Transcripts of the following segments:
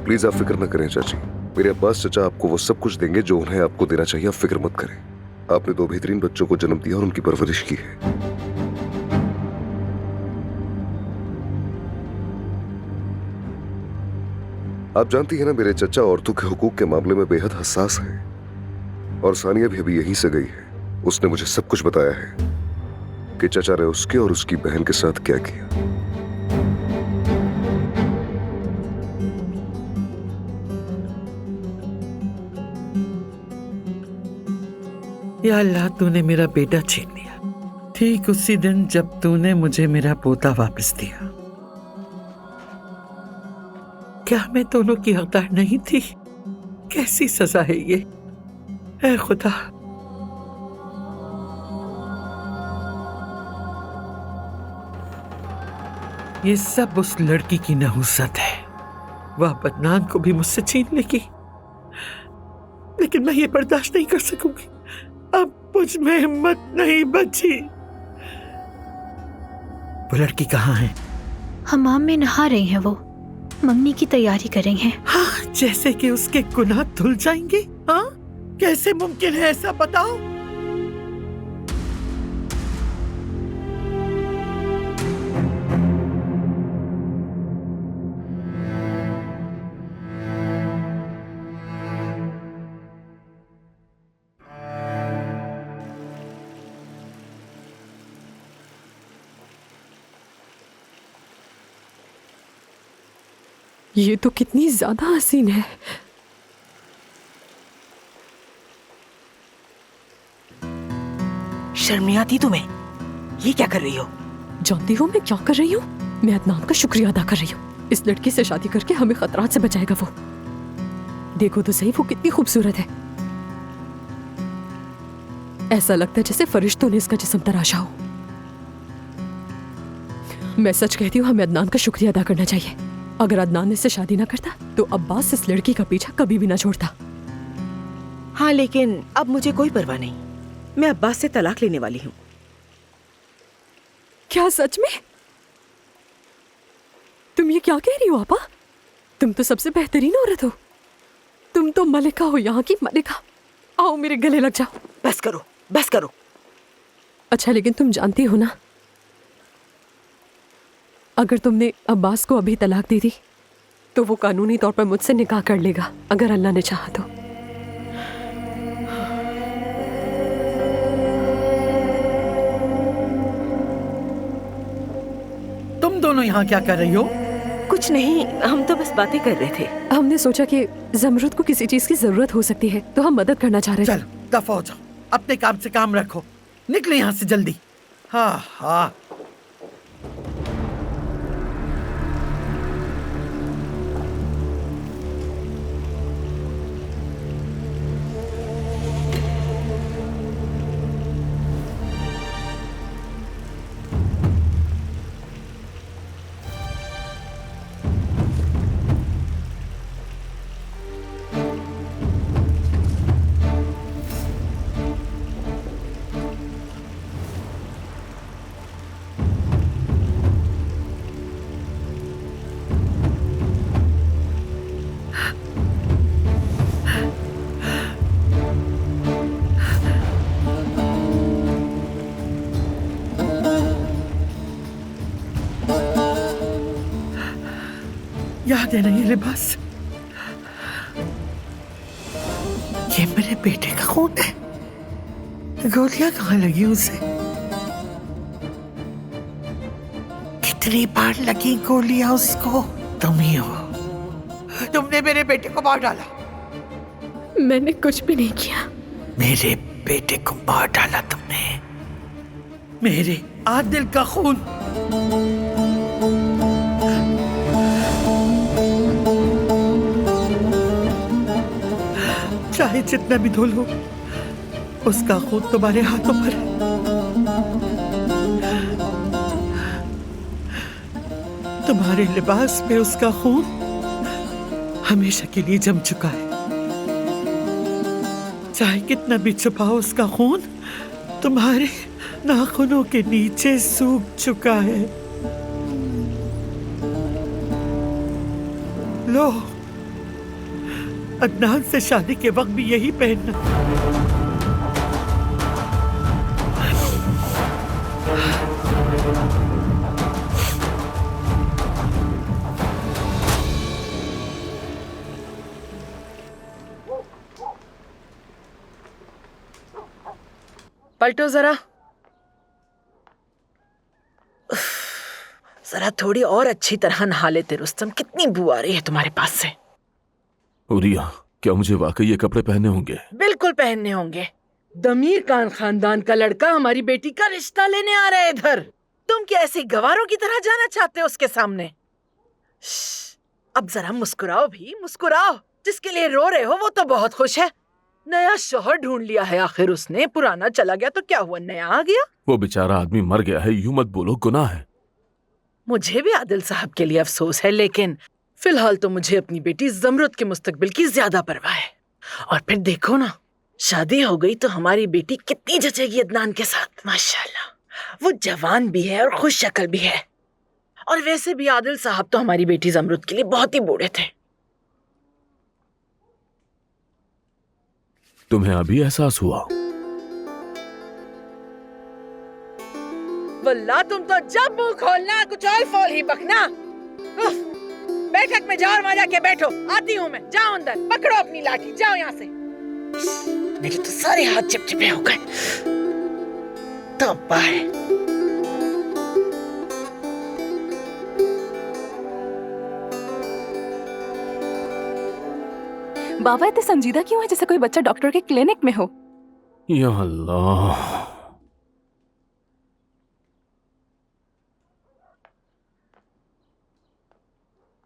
Please आप फिक्र न करें चाची। मेरे अब्बास चचा आपको वो सब कुछ देंगे जो उन्हें आपको देना चाहिए। आप फिक्र मत करें। आपने 2 बेहतरीन बच्चों को जन्म दिया और उनकी परवरिश की है। आप जानती हैं ना, मेरे चचा औरतों के हुकूक के मामले में बेहद हसास हैं। और सानिया भी अभी यहीं से गई है। उसने मुझे सब कुछ बताया है कि चचा ने उसके और उसकी बहन के साथ क्या किया। या अल्लाह, तूने मेरा बेटा छीन लिया ठीक उसी दिन जब तूने मुझे मेरा पोता वापस दिया। क्या मैं दोनों की हकदार नहीं थी? कैसी सजा है ये, ऐ खुदा। ये सब उस लड़की की नहुसत है। वह बदनान को भी मुझसे छीन लेगी, लेकिन मैं ये बर्दाश्त नहीं कर सकूंगी। अब मुझ में हिम्मत नहीं बची। वो लड़की कहाँ है? हमाम में नहा रही हैं वो। मंगनी की तैयारी कर रही हैं। हाँ, जैसे कि उसके गुनाह धुल जाएंगे। हाँ, कैसे मुमकिन है ऐसा, बताओ। ये तो कितनी ज्यादा हसीन है। शर्म नहीं आती तुम्हें? ये क्या कर रही हो? जानती हो मैं क्या कर रही हूँ? मैं अदनान का शुक्रिया अदा कर रही हूँ। इस लड़की से शादी करके हमें खतरात से बचाएगा वो। देखो तो सही, वो कितनी खूबसूरत है। ऐसा लगता है जैसे फरिश्तों ने इसका जिस्म तराशा हो। मैं सच कहती हूँ, हमें अदनान का शुक्रिया अदा करना चाहिए। अगर अदनान इससे शादी ना करता तो अब्बास इस लड़की का पीछा कभी भी ना छोड़ता। हाँ, लेकिन अब मुझे कोई परवाह नहीं। मैं अब्बास से तलाक लेने वाली हूँ। क्या सच में? तुम ये क्या कह रही हो आपा? तुम तो सबसे बेहतरीन औरत हो। तुम तो मलिका हो, यहाँ की मलिका। आओ मेरे गले लग जाओ। बस करो, बस करो। अच्छा, लेकिन तुम जानती हो ना, अगर तुमने अब्बास को अभी तलाक दे दी तो वो कानूनी तौर पर मुझसे निकाह कर लेगा, अगर अल्लाह ने चाहा तो। तुम दोनों यहाँ क्या कर रही हो? कुछ नहीं, हम तो बस बातें कर रहे थे। हमने सोचा कि ज़मरुद को किसी चीज की जरूरत हो सकती है, तो हम मदद करना चाह रहे थे। चलो दफा हो जाओ, अपने काम से काम रखो। निकले यहाँ से जल्दी। हाँ हाँ। याद है ना ये लिबास? ये मेरे बेटे का खून है। गोलियां कहाँ लगी उसे? कितनी बार लगी गोलियां उसको? तुम ही हो। तुमने मेरे बेटे को मार डाला। मैंने कुछ भी नहीं किया। मेरे बेटे को मार डाला तुमने। मेरे आदिल का खून। चाहे जितना भी धो लो, उसका खून तुम्हारे हाथों पर है। तुम्हारे लिबास पे उसका खून हमेशा के लिए जम चुका है। चाहे कितना भी छुपाओ, उसका खून तुम्हारे नाखूनों के नीचे सूख चुका है। लो, अदनान से शादी के वक्त भी यही पहनना। पलटो जरा। जरा थोड़ी और अच्छी तरह नहा लेते रुस्तम, कितनी बू आ रही है तुम्हारे पास से। हुरिया, क्या मुझे वाकई ये कपड़े पहनने होंगे? बिल्कुल पहनने होंगे। दमीर खान खानदान का लड़का हमारी बेटी का रिश्ता लेने आ रहा है इधर। तुम क्या ऐसे गवारों की तरह जाना चाहते हो उसके सामने? अब जरा मुस्कुराओ भी, मुस्कुराओ। जिसके लिए रो रहे हो वो तो बहुत खुश है। नया शौहर ढूंढ लिया है आखिर उसने। पुराना चला गया तो क्या हुआ, नया आ गया। वो बेचारा आदमी मर गया है, यूं मत बोलो, गुनाह है। मुझे भी आदिल साहब के लिए अफसोस है, लेकिन फिलहाल तो मुझे अपनी बेटी जमरुद के मुस्तकबिल की ज्यादा परवाह है। और फिर देखो ना, शादी हो गई तो हमारी बेटी कितनी जचेगी अदनान के साथ। माशाल्लाह, वो जवान भी है और खुश शक्ल भी है। और वैसे भी आदिल साहब तो हमारी बेटी जमरुद के लिए बहुत ही बूढ़े थे। तुम्हें अभी एहसास हुआ? वल्लाह तुम तो जब मुंह खोलना कुछ और फौल ही बकना। बैठक में जाओ और वहां जाके बैठो। आती हूँ मैं, जाओ अंदर, पकड़ो अपनी लाठी, जाओ यहाँ से। मेरे तो सारे हाथ चिपचिपे हो गए। तौबा है। बाबा इतने संजीदा क्यों है, जैसे कोई बच्चा डॉक्टर के क्लिनिक में हो? या अल्लाह,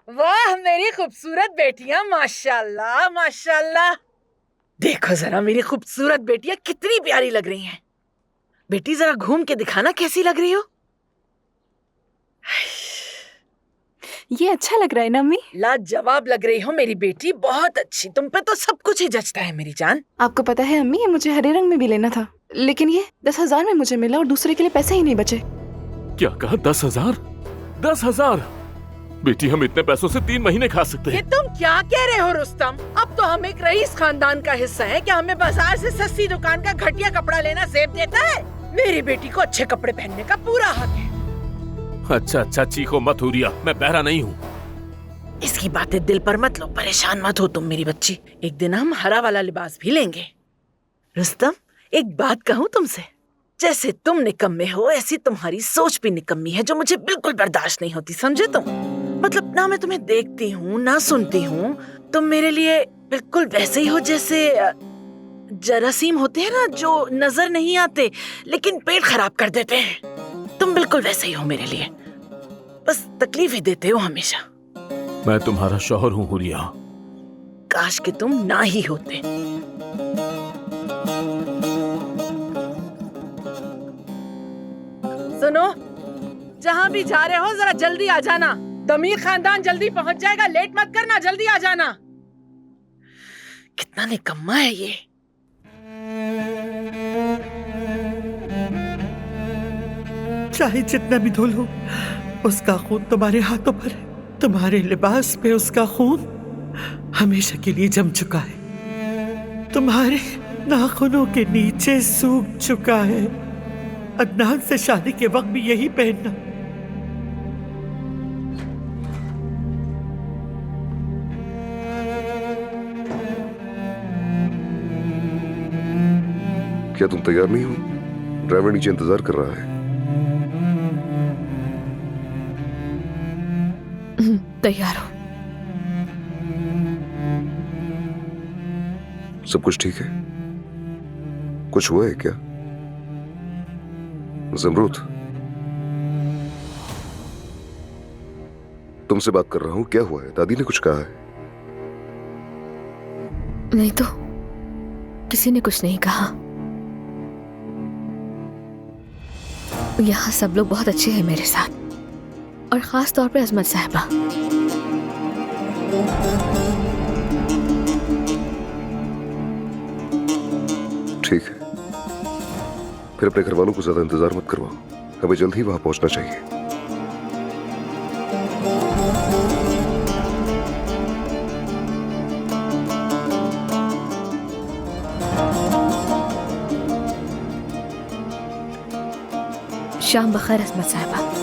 वाह मेरी खूबसूरत बेटियां, माशाल्लाह माशाल्लाह। देखो जरा मेरी खूबसूरत बेटियां कितनी प्यारी लग रही हैं। बेटी जरा घूम के दिखाना कैसी लग रही हो। ये अच्छा लग रहा है ना अम्मी? लाजवाब लग रही हो मेरी बेटी, बहुत अच्छी। तुम पे तो सब कुछ ही जचता है मेरी जान। आपको पता है अम्मी, ये मुझे हरे रंग में भी लेना था, लेकिन ये 10,000 में मुझे मिला और दूसरे के लिए पैसे ही नहीं बचे। क्या कहा? 10,000? 10,000? बेटी, हम इतने पैसों से 3 महीने खा सकते ये हैं। तुम क्या कह रहे हो रुस्तम? अब तो हम एक रईस खानदान का हिस्सा है। क्या हमें बाजार से सस्ती दुकान का घटिया कपड़ा लेना जेब देता है? मेरी बेटी को अच्छे कपड़े पहनने का पूरा हक है। अच्छा, चीखो मत हुरिया, मैं बहरा नहीं हूँ। इसकी बातें दिल पर मत लो, परेशान मत हो तुम मेरी बच्ची। एक दिन हम हरा वाला लिबास भी लेंगे। रुस्तम, एक बात कहूँ तुमसे, जैसे तुम निकम्मे हो ऐसी तुम्हारी सोच भी निकम्मी है, जो मुझे बिल्कुल बर्दाश्त नहीं होती, समझे तुम? मतलब ना मैं तुम्हें देखती हूँ ना सुनती हूँ, तुम मेरे लिए बिल्कुल वैसे ही हो जैसे जरासीम होते हैं ना, जो नजर नहीं आते लेकिन पेट खराब कर देते हैं। तुम बिल्कुल वैसे ही हो मेरे लिए, बस तकलीफ ही देते हो हमेशा। मैं तुम्हारा शौहर हूँ हुरिया। काश कि तुम ना ही होते। सुनो, जहाँ भी जा रहे हो जरा जल्दी आ जाना। दमीर खानदान जल्दी पहुंच जाएगा, लेट मत करना, जल्दी आ जाना। कितना निकम्मा है ये। चाहे जितना भी धो लो, उसका खून तुम्हारे हाथों पर है। तुम्हारे लिबास पे उसका खून हमेशा के लिए जम चुका है, तुम्हारे नाखूनों के नीचे सूख चुका है। अदनान से शादी के वक्त भी यही पहनना। क्या तुम तैयार नहीं हो? ड्राइवर नीचे इंतजार कर रहा है। तैयार हो? सब कुछ ठीक है? कुछ हुआ है क्या? जमरूद, तुमसे बात कर रहा हूं, क्या हुआ है? दादी ने कुछ कहा है? नहीं तो किसी ने कुछ नहीं कहा। यहाँ सब लोग बहुत अच्छे हैं मेरे साथ, और खास तौर पे अजमत साहिबा। ठीक है, फिर अपने घर वालों को ज्यादा इंतजार मत करवाओ, हमें जल्द ही वहां पहुंचना चाहिए। शाम बखैर अस्मत साहिबा।